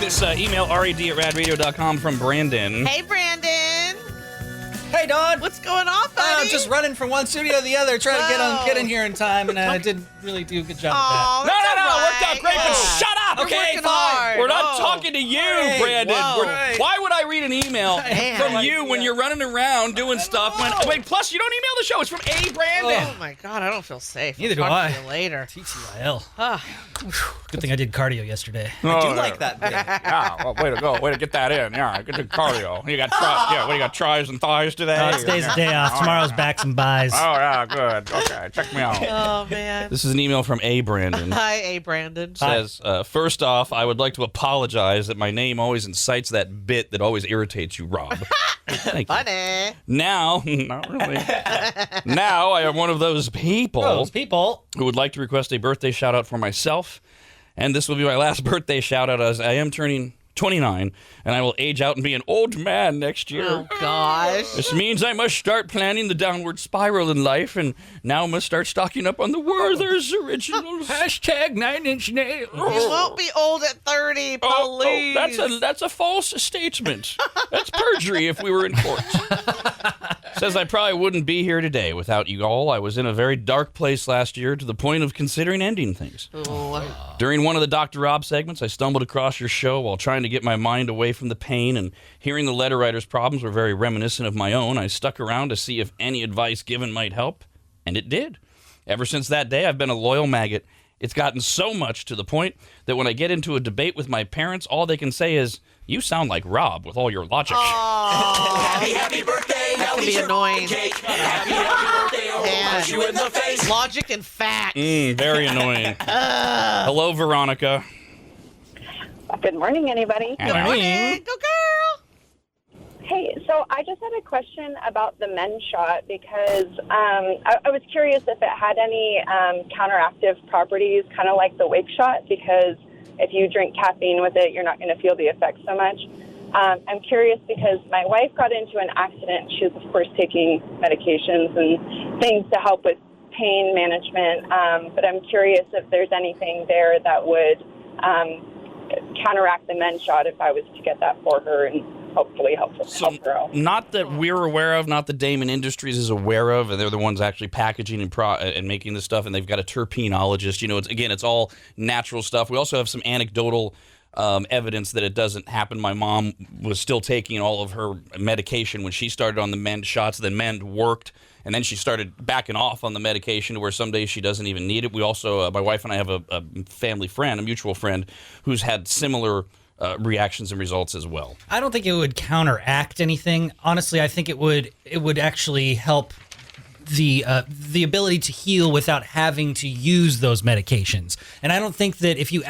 this email, rad@radradio.com from Brandon. Hey, Brandon. Hey, Dawn. What's going on, buddy? I'm just running from one studio to the other, trying to get in here in time, and I didn't really do a good job Aw, at that. No, that's worked out great, but shut up! You're Okay, working fine. hard. We're not talking to you, Hey, Brandon. whoa. Why would I read an email Man. from you when you're running around doing stuff? Wait, plus you don't email the show. It's from A. Brandon. Oh, my God. I don't feel safe. Neither I'll do talk I. to you later. TTYL. Ah. Good thing I did cardio yesterday. Oh, I do like that bit. Yeah, well, way to go. Way to get that in. Yeah, get the cardio. You got you got tries and thighs today? Today's the day off. Tomorrow's backs and buys. Oh, yeah, good. Okay, check me out. Oh, man. This is an email from A. Brandon. Hi, A. Brandon. Says, first off, I would like to apologize that my name always incites that bit that always irritates you, Rob. Thank you. Funny. Now, not really. Now I am one of those people who would like to request a birthday shout out for myself. And this will be my last birthday shout out as I am turning 29 and I will age out and be an old man next year. Oh, gosh. This means I must start planning the downward spiral in life and now must start stocking up on the Werther's Originals. Hashtag 9-inch nail. You won't be old at 30, please. That's a false statement. That's perjury if we were in court. Says I probably wouldn't be here today without you all. I was in a very dark place last year to the point of considering ending things. Oh. During one of the Dr. Rob segments, I stumbled across your show while trying to get my mind away from the pain, and hearing the letter writer's problems were very reminiscent of my own. I stuck around to see if any advice given might help, and it did. Ever since that day, I've been a loyal maggot. It's gotten so much to the point that when I get into a debate with my parents, all they can say is, "You sound like Rob with all your logic." Happy birthday. That can be annoying. Happy birthday. I'll punch you in the face. Logic and facts. Very annoying. Hello, Veronica. Good morning, anybody. Good morning. Go, girl. Hey, so I just had a question about the men's shot because I was curious if it had any counteractive properties, kind of like the wake shot, because if you drink caffeine with it, you're not going to feel the effects so much. I'm curious because my wife got into an accident. She was, of course, taking medications and things to help with pain management, but I'm curious if there's anything there that would counteract the men's shot if I was to get that for her and hopefully help her out. Not that we're aware of, not that Damon Industries is aware of, and they're the ones actually packaging and making this stuff, and they've got a terpenologist. You know, it's all natural stuff. We also have some anecdotal evidence that it doesn't happen. My mom was still taking all of her medication when she started on the Mend shots. Then Mend worked, and then she started backing off on the medication to where some days she doesn't even need it. We also, my wife and I have a family friend, a mutual friend, who's had similar reactions and results as well. I don't think it would counteract anything. Honestly, I think it would actually help the ability to heal without having to use those medications. And I don't think that if you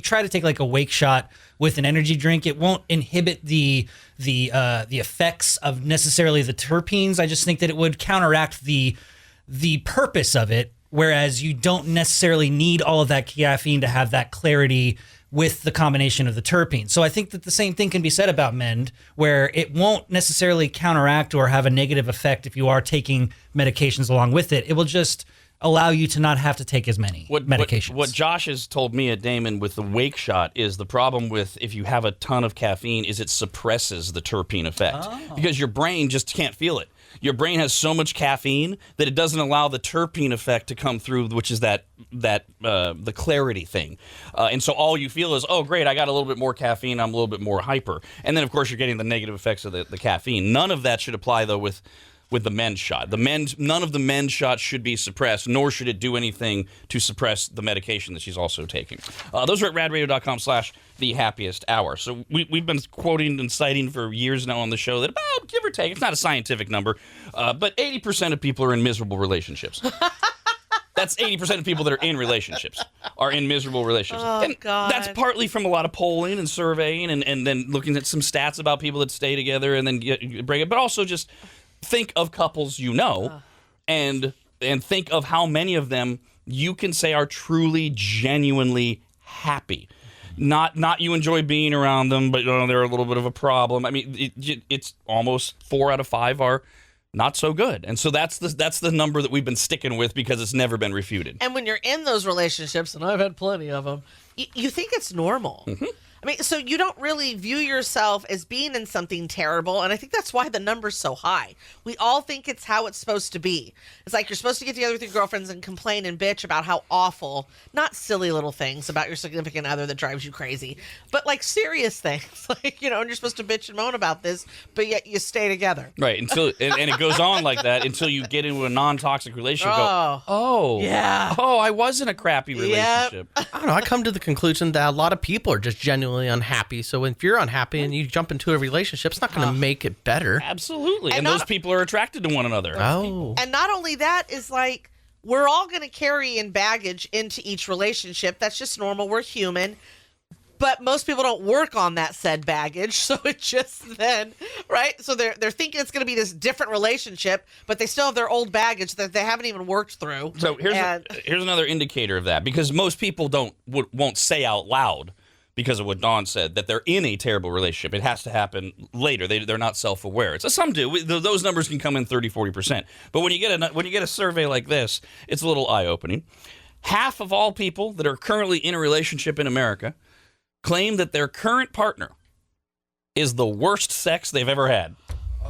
try to take like a wake shot with an energy drink, it won't inhibit the effects of necessarily the terpenes. I just think that it would counteract the purpose of it, whereas you don't necessarily need all of that caffeine to have that clarity with the combination of the terpenes. So I think that the same thing can be said about Mend, where it won't necessarily counteract or have a negative effect if you are taking medications along with it. It will just allow you to not have to take as many medications. What Josh has told me at Damon with the wake shot is the problem with if you have a ton of caffeine is it suppresses the terpene effect because your brain just can't feel it. Your brain has so much caffeine that it doesn't allow the terpene effect to come through, which is the clarity thing. And so all you feel is, oh, great, I got a little bit more caffeine, I'm a little bit more hyper. And then, of course, you're getting the negative effects of the caffeine. None of that should apply, though, with the Mend shot. None of the Mend shots should be suppressed, nor should it do anything to suppress the medication that she's also taking. Those are at radradio.com/thehappiesthour. So we've been quoting and citing for years now on the show that about, give or take, it's not a scientific number, but 80% of people are in miserable relationships. That's 80% of people that are in relationships are in miserable relationships. Oh, and God. That's partly from a lot of polling and surveying and then looking at some stats about people that stay together and then break it, but also just think of couples you know and think of how many of them you can say are truly, genuinely happy. Not you enjoy being around them, but they're a little bit of a problem. I mean, it's almost 4 out of 5 are not so good. And so that's the number that we've been sticking with because it's never been refuted. And when you're in those relationships, and I've had plenty of them, you think it's normal. Mm-hmm. I mean, so you don't really view yourself as being in something terrible, and I think that's why the number's so high. We all think it's how it's supposed to be. It's like you're supposed to get together with your girlfriends and complain and bitch about how awful, not silly little things about your significant other that drives you crazy, but like serious things. Like, and you're supposed to bitch and moan about this, but yet you stay together. Right, until and it goes on like that until you get into a non-toxic relationship. Yeah. I was in a crappy relationship. I don't know. I come to the conclusion that a lot of people are just genuinely unhappy. So if you're unhappy and you jump into a relationship, it's not going to make it better. Absolutely, and And those not- people are attracted to one another. Oh. And not only that is like, we're all going to carry in baggage into each relationship. That's just normal. We're human. But most people don't work on that said baggage, so it just then, right? So they're thinking it's going to be this different relationship, but they still have their old baggage that they haven't even worked through. So here's another indicator of that, because most people won't say out loud, because of what Dawn said, that they're in a terrible relationship. It has to happen later. They're not self-aware. So some do. Those numbers can come in 30, 40%. But when you get a survey like this, it's a little eye-opening. Half of all people that are currently in a relationship in America claim that their current partner is the worst sex they've ever had.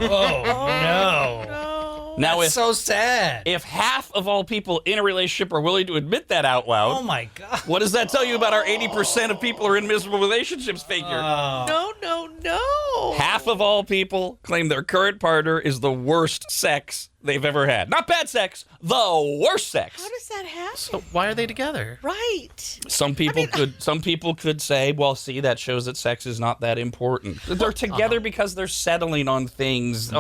Oh, no. Now, That's so sad. if half of all people in a relationship are willing to admit that out loud, Oh, my God. what does that tell you about our 80% of people are in miserable relationships figure? No. Half of all people claim their current partner is the worst sex they've ever had. Not bad sex, the worst sex. How does that happen? So why are they together? Right. Some people could say, well, see, that shows that sex is not that important. They're together because they're settling on things,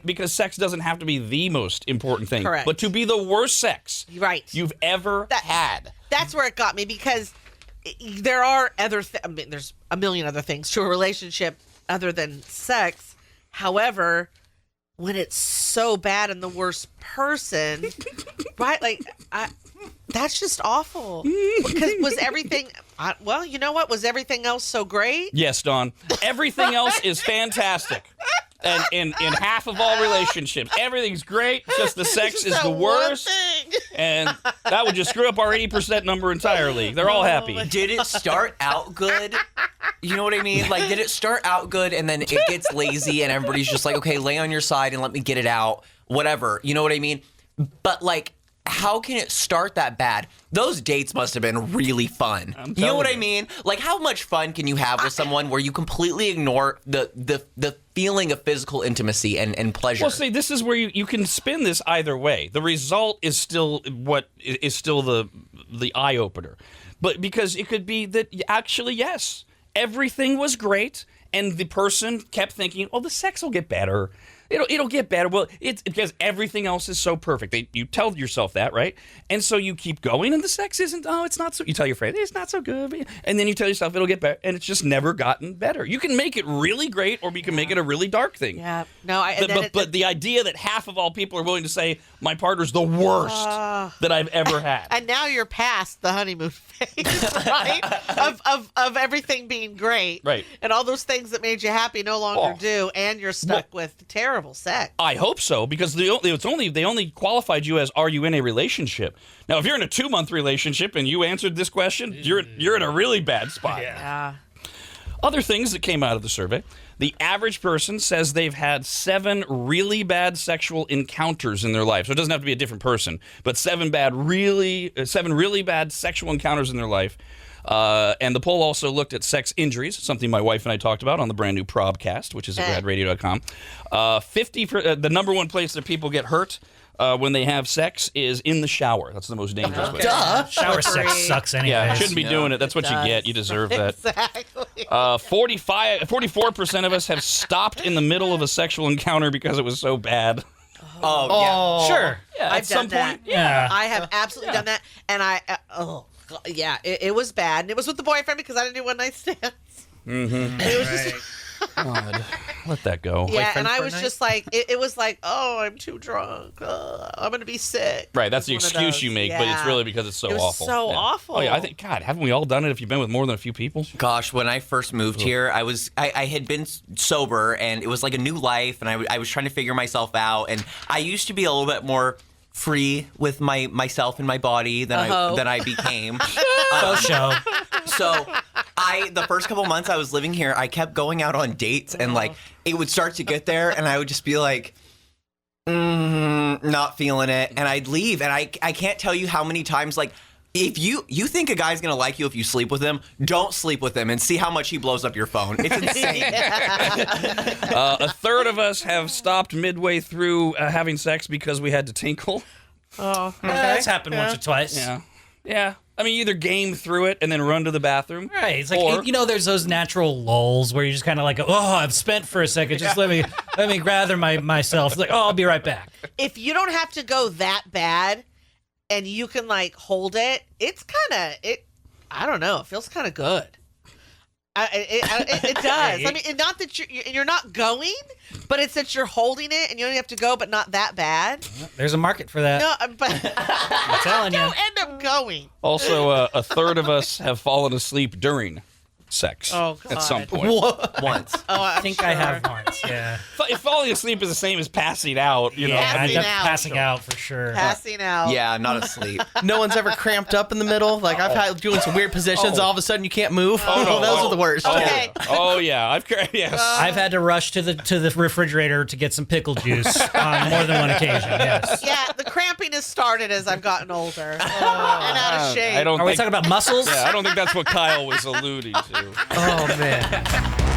because sex doesn't have to be the most important thing. Correct. But to be the worst sex Right. you've ever had. That's where it got me, because there are there's a million other things to a relationship other than sex. However, when it's so bad and the worst person, right? Like, that's just awful. Because was everything? Well, you know what? Was everything else so great? Yes, Dawn. Everything else is fantastic. And in half of all relationships, everything's great. Just the sex is the worst. And that would just screw up our 80% number entirely. They're all happy. Did it start out good? You know what I mean? Like, did it start out good and then it gets lazy and everybody's just like, okay, lay on your side and let me get it out, whatever. You know what I mean? But, like, how can it start that bad? Those dates must have been really fun. You know what I mean? Like, how much fun can you have with someone where you completely ignore the feeling of physical intimacy and pleasure? Well, see, this is where you can spin this either way. The result is still the eye opener, but because it could be that actually, yes, everything was great, and the person kept thinking, "Oh, the sex will get better. It'll get better." Well, it's because everything else is so perfect. You tell yourself that, right? And so you keep going, and the sex isn't. Oh, it's not so. You tell your friend it's not so good, and then you tell yourself it'll get better, and it's just never gotten better. You can make it really great, or you can make it a really dark thing. Yeah. No. But the idea that half of all people are willing to say my partner's the worst that I've ever had. And now you're past the honeymoon phase, right? of everything being great, Right. And all those things that made you happy no longer do, and you're stuck with terrible sex. I hope so, because they only qualified you as, are you in a relationship? Now, if you're in a 2-month relationship and you answered this question, you're in a really bad spot. Yeah. Other things that came out of the survey: the average person says they've had 7 really bad sexual encounters in their life. So it doesn't have to be a different person, but 7 really bad sexual encounters in their life. And the poll also looked at sex injuries, something my wife and I talked about on the brand new Probcast, which is at radradio.com. The number one place that people get hurt when they have sex is in the shower. That's the most dangerous place. Shower sex sucks anyway. Yeah, shouldn't be doing it. That's what you get. You deserve that. Exactly. 44% of us have stopped in the middle of a sexual encounter because it was so bad. Oh, yeah. Sure. Yeah, I've at some done that. point. Yeah. I have absolutely done that, and it was bad, and it was with the boyfriend because I didn't do one night stands. Mm-hmm. It was just. God, let that go. Yeah, and I was just like, it was like, oh, I'm too drunk. I'm going to be sick. Right, that's the One of excuse those. you make, but it's really because it's so It was awful. so Yeah. awful. Oh yeah, I think, God, haven't we all done it if you've been with more than a few people? Gosh, when I first moved here, I had been sober, and it was like a new life, and I was trying to figure myself out, and I used to be a little bit more free with myself and my body than I became. Faux show. So The first couple months I was living here, I kept going out on dates, and like it would start to get there, and I would just be like, not feeling it, and I'd leave, and I can't tell you how many times like. If you think a guy's gonna like you if you sleep with him, don't sleep with him and see how much he blows up your phone. It's insane. A third of us have stopped midway through having sex because we had to tinkle. Oh, That's happened once or twice. Yeah. I mean, either game through it and then run to the bathroom. Right. It's like, or, there's those natural lulls where you just kind of like, I've spent for a second. Just let me gather myself. It's like, I'll be right back. if you don't have to go that bad, and you can like hold it, it's kind of I don't know. It feels kind of good. It does. I mean, not that you're not going, but it's that you're holding it and you only have to go, but not that bad. There's a market for that. No, but I'm telling you. don't end up going. Also, a third of us have fallen asleep during sex at some point. Once. Oh, I think I have once. Yeah. If falling asleep is the same as passing out, you know. Passing out for sure. Passing out. Yeah, not asleep. No one's ever cramped up in the middle. Like I've had doing some weird positions. All of a sudden you can't move. no. Those are the worst. Okay. Oh yeah, yes. I've had to rush to the refrigerator to get some pickle juice on more than one occasion. Yes. Yeah, the cramping has started as I've gotten older and out of shape. Are we talking about muscles? Yeah, I don't think that's what Kyle was alluding to. Oh man.